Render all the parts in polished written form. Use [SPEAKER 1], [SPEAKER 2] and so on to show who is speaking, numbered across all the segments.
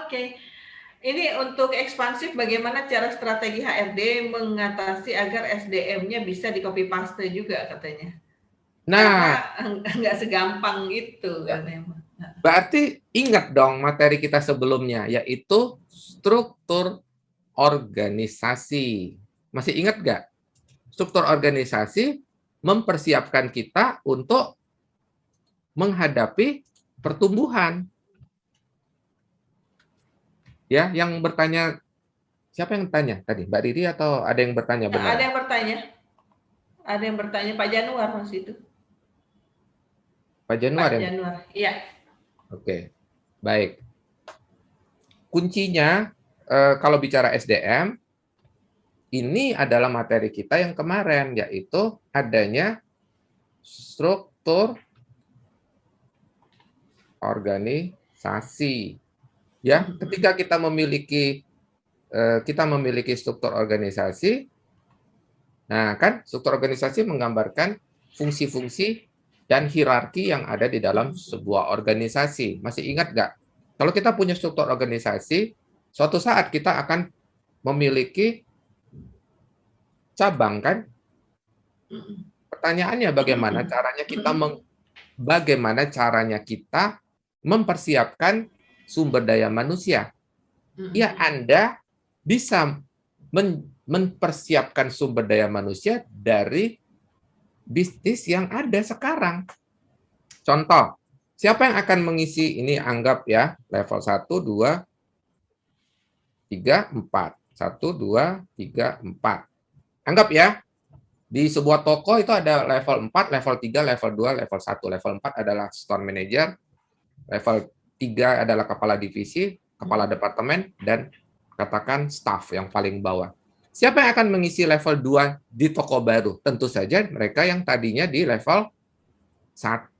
[SPEAKER 1] Oke. Ini untuk ekspansif, bagaimana cara strategi HRD mengatasi agar SDM-nya bisa di-copy paste juga katanya? Karena
[SPEAKER 2] Nah,
[SPEAKER 1] nggak segampang itu
[SPEAKER 2] ya,
[SPEAKER 1] katanya.
[SPEAKER 2] berarti ingat dong materi kita sebelumnya, yaitu struktur organisasi. Masih ingat nggak? Struktur organisasi mempersiapkan kita untuk menghadapi pertumbuhan. Ya, yang bertanya, siapa yang tanya tadi? Mbak Riri atau ada yang bertanya
[SPEAKER 1] Ya, ada
[SPEAKER 2] beneran?
[SPEAKER 1] yang bertanya. Ada yang bertanya, Pak Januar Mas itu.
[SPEAKER 2] Pak
[SPEAKER 1] Pak
[SPEAKER 2] Januar yang
[SPEAKER 1] Januar. Iya.
[SPEAKER 2] Oke, baik. Kuncinya kalau bicara SDM, ini adalah materi kita yang kemarin, yaitu adanya struktur organisasi. Ya, ketika kita memiliki struktur organisasi, nah kan struktur organisasi menggambarkan fungsi-fungsi dan hierarki yang ada di dalam sebuah organisasi. Masih ingat nggak? Kalau kita punya struktur organisasi, suatu saat kita akan memiliki cabang kan? Pertanyaannya bagaimana caranya kita mempersiapkan sumber daya manusia? Ya, Anda bisa mempersiapkan sumber daya manusia dari bisnis yang ada sekarang. Contoh, siapa yang akan mengisi ini, anggap ya, level 1, 2, 3, 4. 1, 2, 3, 4. Anggap ya, di sebuah toko itu ada level 4, level 3, level 2, level 1. Level 4 adalah store manager, level 3 adalah kepala divisi, kepala departemen, dan katakan staff yang paling bawah. Siapa yang akan mengisi level 2 di toko baru? Tentu saja mereka yang tadinya di level 1.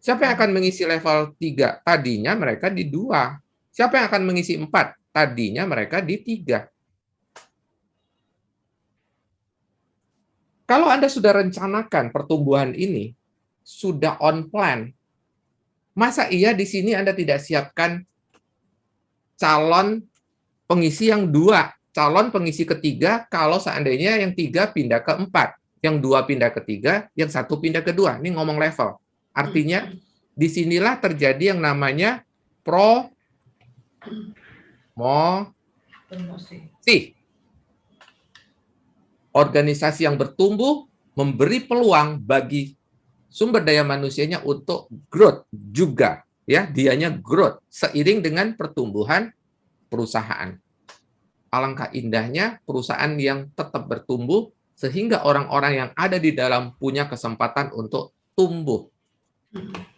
[SPEAKER 2] Siapa yang akan mengisi level 3? Tadinya mereka di 2. Siapa yang akan mengisi 4? Tadinya mereka di 3. Kalau Anda sudah rencanakan pertumbuhan ini, sudah on plan, masa iya di sini Anda tidak siapkan calon pengisi yang 2, calon pengisi ketiga kalau seandainya yang 3 pindah ke 4, yang 2 pindah ke 3, yang 1 pindah ke 2. Ini ngomong level. Artinya, disinilah terjadi yang namanya promosi. Organisasi yang bertumbuh memberi peluang bagi sumber daya manusianya untuk growth juga, ya, dianya growth seiring dengan pertumbuhan perusahaan. Alangkah indahnya perusahaan yang tetap bertumbuh sehingga orang-orang yang ada di dalam punya kesempatan untuk tumbuh.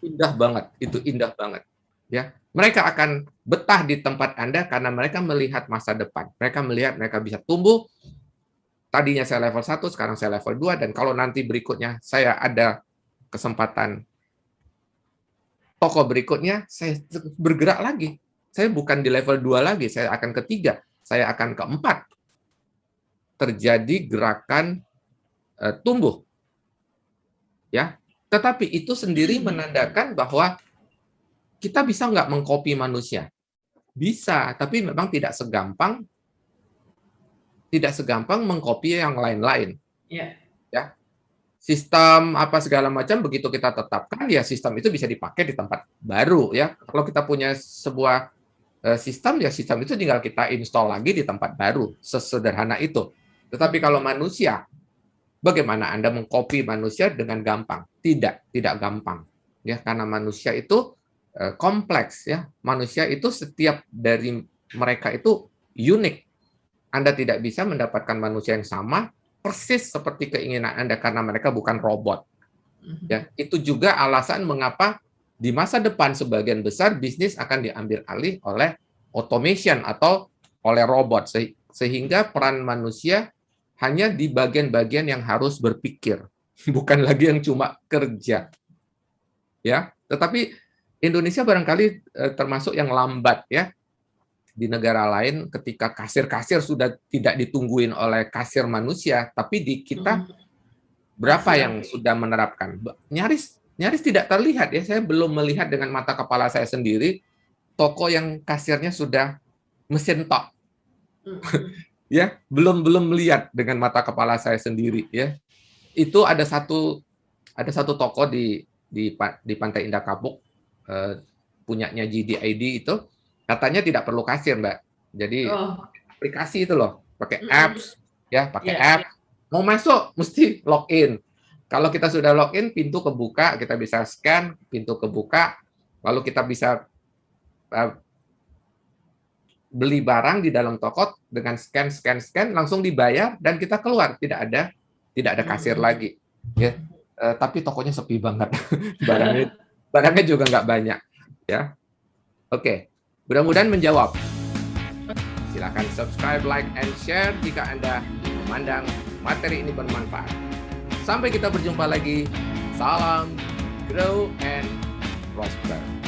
[SPEAKER 2] Indah banget, itu indah banget. Ya, mereka akan betah di tempat Anda karena mereka melihat masa depan. Mereka melihat mereka bisa tumbuh. Tadinya saya level 1, sekarang saya level 2, dan kalau nanti berikutnya saya ada kesempatan toko berikutnya, saya bergerak lagi. Saya bukan di level 2 lagi, saya akan ke 3, saya akan ke 4. Terjadi gerakan tumbuh. Ya, tetapi itu sendiri menandakan bahwa kita bisa nggak mengcopy manusia? Bisa, tapi memang tidak segampang mengcopy yang lain-lain.
[SPEAKER 1] Ya.
[SPEAKER 2] Ya, sistem apa segala macam begitu kita tetapkan, ya sistem itu bisa dipakai di tempat baru. Ya, kalau kita punya sebuah sistem, ya sistem itu tinggal kita install lagi di tempat baru, sesederhana itu. Tetapi kalau manusia, bagaimana Anda mengcopy manusia dengan gampang? Tidak gampang. Ya, karena manusia itu kompleks, ya. Manusia itu setiap dari mereka itu unik. Anda tidak bisa mendapatkan manusia yang sama persis seperti keinginan Anda karena mereka bukan robot. Ya, itu juga alasan mengapa di masa depan sebagian besar bisnis akan diambil alih oleh automation atau oleh robot, sehingga peran manusia hanya di bagian-bagian yang harus berpikir, bukan lagi yang cuma kerja. Ya, tetapi Indonesia barangkali termasuk yang lambat, ya. Di negara lain ketika kasir-kasir sudah tidak ditungguin oleh kasir manusia, tapi di kita berapa yang sudah menerapkan? Nyaris tidak terlihat, ya. Saya belum melihat dengan mata kepala saya sendiri toko yang kasirnya sudah mesin tok,
[SPEAKER 1] Mm-mm.
[SPEAKER 2] belum melihat dengan mata kepala saya sendiri, ya. Itu ada satu toko di Pantai Indah Kapuk, punyanya GDID itu, katanya tidak perlu kasir, Mbak. Jadi
[SPEAKER 1] Oh,
[SPEAKER 2] aplikasi itu loh, pakai
[SPEAKER 1] mm-mm.
[SPEAKER 2] apps, pakai
[SPEAKER 1] Ya,
[SPEAKER 2] app, mau masuk mesti login. Kalau kita sudah login, pintu kebuka, kita bisa scan, pintu kebuka, lalu kita bisa beli barang di dalam toko dengan scan, langsung dibayar dan kita keluar, tidak ada kasir
[SPEAKER 1] mm-mm.
[SPEAKER 2] lagi, ya. Tapi tokonya sepi banget, barangnya juga nggak banyak, ya. Oke, mudah-mudahan menjawab. Silakan subscribe, like, and share jika Anda memandang materi ini bermanfaat. Sampai kita berjumpa lagi. Salam, grow and prosper.